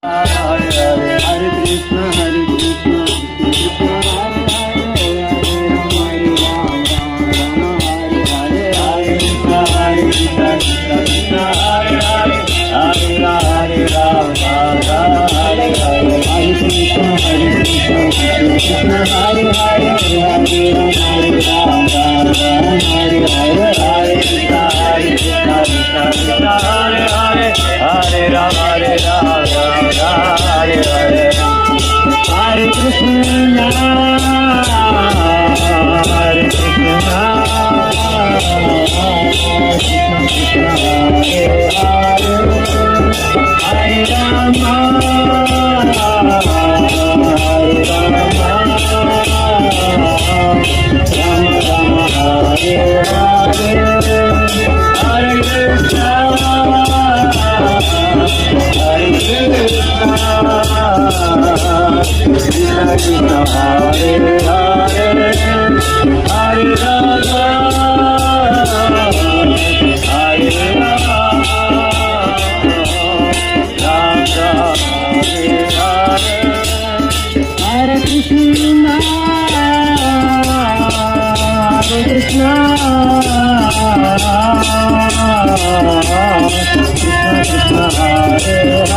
Hare Krishna, Hare Krishna, Krishna Hare Hare, Hare Rama, Hare Rama, Krishna Hare Hare, Hare Hare, Hare Rama, Hare Hare, Hare Krishna, Hare Krishna, Krishna Hare Hare, Hare Rama, Hare Hare, Hare Krishna, Hare Krishna, Krishna Hare Hare, Hare Rama, Hare Rama, Hare Hare, Hare Krishna, Hare Krishna, Krishna Hare Hare, Hare Rama, Hare Rama, Rama Rama Hare Hare, Hare Krishna, Hare Krishna, Krishna Krishna Hare Hare, Hare Rama, Hare Rama, Rama Hare Hare, Hare Krishna, Hare Krishna, Krishna Krishna Hare Hare,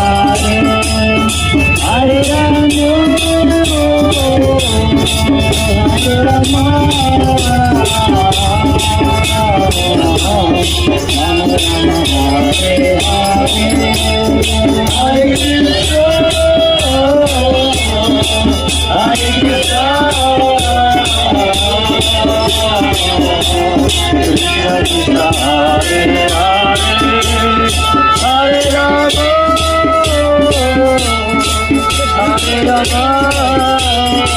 Hare Rama, Hare Rama, Rama Rama Hare Hare, Hare Krishna, Hare Krishna, Krishna Krishna Hare Hare, Hare Rama, Hare Rama,